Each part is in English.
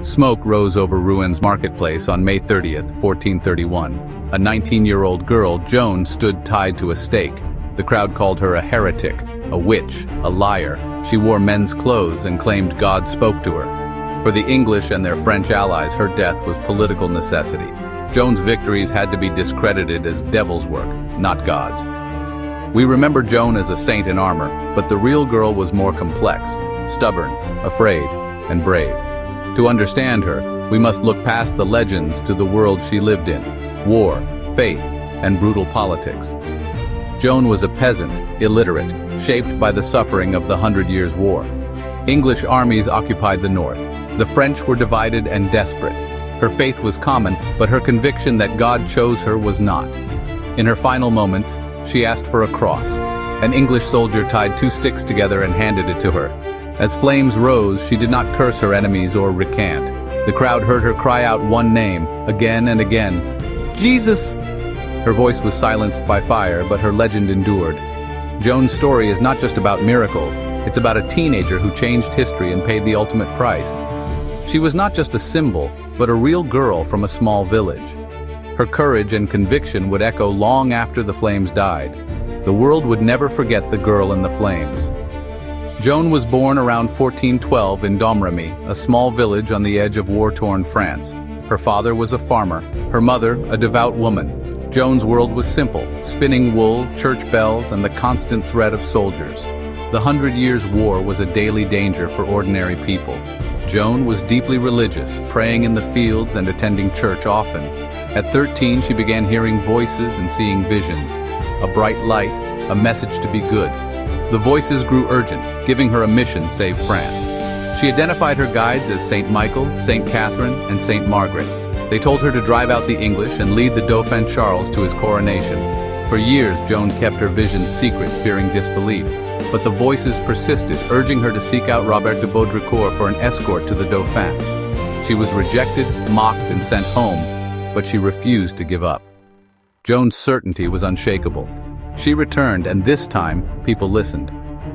Smoke rose over Rouen marketplace on May 30th, 1431. A 19-year-old girl, Joan, stood tied to a stake. The crowd called her a heretic, a witch, a liar. She wore men's clothes and claimed God spoke to her. For the English and their French allies, her death was political necessity. Joan's victories had to be discredited as devil's work, not God's. We remember Joan as a saint in armor, but the real girl was more complex, stubborn, afraid, and brave. To understand her, we must look past the legends to the world she lived in: war, faith, and brutal politics. Joan was a peasant, illiterate, shaped by the suffering of the 100 Years' War. English armies occupied the north. The French were divided and desperate. Her faith was common, but her conviction that God chose her was not. In her final moments, she asked for a cross. An English soldier tied 2 sticks together and handed it to her. As flames rose, she did not curse her enemies or recant. The crowd heard her cry out one name, again and again: Jesus! Her voice was silenced by fire, but her legend endured. Joan's story is not just about miracles, it's about a teenager who changed history and paid the ultimate price. She was not just a symbol, but a real girl from a small village. Her courage and conviction would echo long after the flames died. The world would never forget the girl in the flames. Joan was born around 1412 in Domremy, a small village on the edge of war-torn France. Her father was a farmer, her mother a devout woman. Joan's world was simple: spinning wool, church bells, and the constant threat of soldiers. The 100 Years' War was a daily danger for ordinary people. Joan was deeply religious, praying in the fields and attending church often. At 13, she began hearing voices and seeing visions. A bright light, a message to be good. The voices grew urgent, giving her a mission: save France. She identified her guides as Saint Michael, Saint Catherine, and Saint Margaret. They told her to drive out the English and lead the Dauphin Charles to his coronation. For years, Joan kept her visions secret, fearing disbelief. But the voices persisted, urging her to seek out Robert de Baudricourt for an escort to the Dauphin. She was rejected, mocked, and sent home, but she refused to give up. Joan's certainty was unshakable. She returned, and this time, people listened.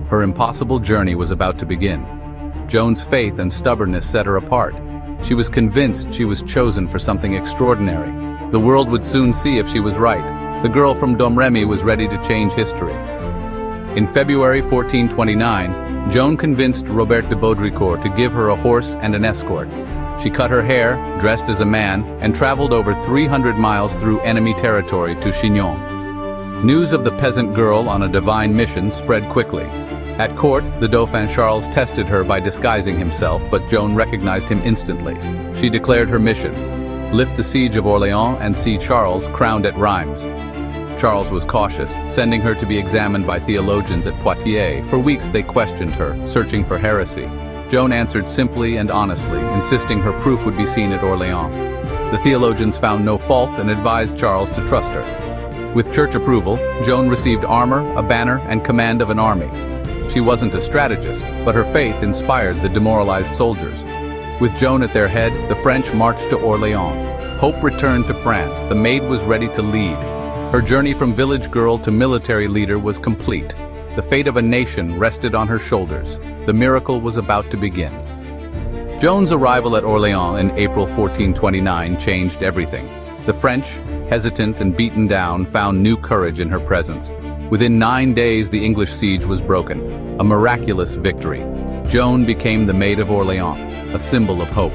Her impossible journey was about to begin. Joan's faith and stubbornness set her apart. She was convinced she was chosen for something extraordinary. The world would soon see if she was right. The girl from Domremy was ready to change history. In February 1429, Joan convinced Robert de Baudricourt to give her a horse and an escort. She cut her hair, dressed as a man, and traveled over 300 miles through enemy territory to Chinon. News of the peasant girl on a divine mission spread quickly. At court, the Dauphin Charles tested her by disguising himself, but Joan recognized him instantly. She declared her mission: lift the siege of Orléans and see Charles crowned at Reims. Charles was cautious, sending her to be examined by theologians at Poitiers. For weeks they questioned her, searching for heresy. Joan answered simply and honestly, insisting her proof would be seen at Orléans. The theologians found no fault and advised Charles to trust her. With church approval, Joan received armor, a banner, and command of an army. She wasn't a strategist, but her faith inspired the demoralized soldiers. With Joan at their head, the French marched to Orléans. Hope returned to France. The maid was ready to lead. Her journey from village girl to military leader was complete. The fate of a nation rested on her shoulders. The miracle was about to begin. Joan's arrival at Orléans in April 1429 changed everything. The French, hesitant and beaten down, found new courage in her presence. Within 9 days, the English siege was broken, a miraculous victory. Joan became the Maid of Orléans, a symbol of hope.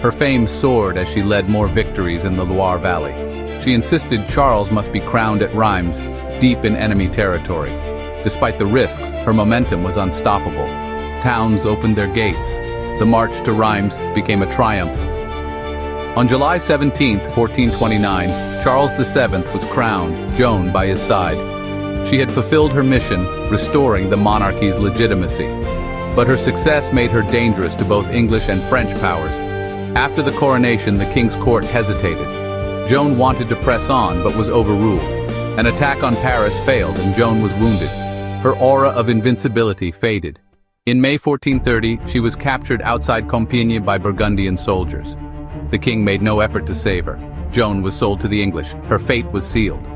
Her fame soared as she led more victories in the Loire Valley. She insisted Charles must be crowned at Reims, deep in enemy territory. Despite the risks, her momentum was unstoppable. Towns opened their gates. The march to Reims became a triumph. On July 17, 1429, Charles VII was crowned, Joan by his side. She had fulfilled her mission, restoring the monarchy's legitimacy. But her success made her dangerous to both English and French powers. After the coronation, the king's court hesitated. Joan wanted to press on, but was overruled. An attack on Paris failed, and Joan was wounded. Her aura of invincibility faded. In May 1430, she was captured outside Compiègne by Burgundian soldiers. The king made no effort to save her. Joan was sold to the English. Her fate was sealed.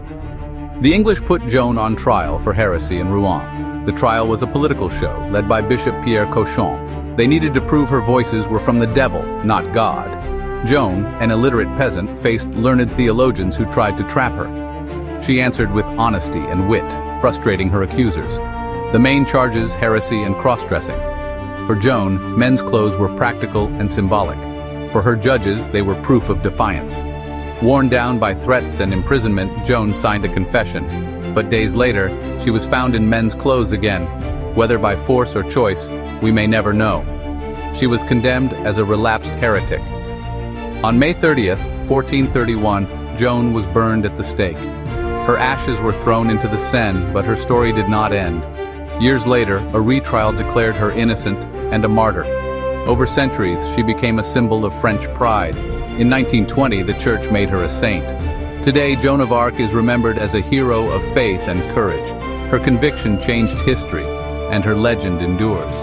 The English put Joan on trial for heresy in Rouen. The trial was a political show, led by Bishop Pierre Cauchon. They needed to prove her voices were from the devil, not God. Joan, an illiterate peasant, faced learned theologians who tried to trap her. She answered with honesty and wit, frustrating her accusers. The main charges, heresy and cross-dressing. For Joan, men's clothes were practical and symbolic. For her judges, they were proof of defiance. Worn down by threats and imprisonment, Joan signed a confession. But days later, she was found in men's clothes again. Whether by force or choice, we may never know. She was condemned as a relapsed heretic. On May 30th, 1431, Joan was burned at the stake. Her ashes were thrown into the Seine, but her story did not end. Years later, a retrial declared her innocent and a martyr. Over centuries, she became a symbol of French pride. In 1920, the church made her a saint. Today, Joan of Arc is remembered as a hero of faith and courage. Her conviction changed history, and her legend endures.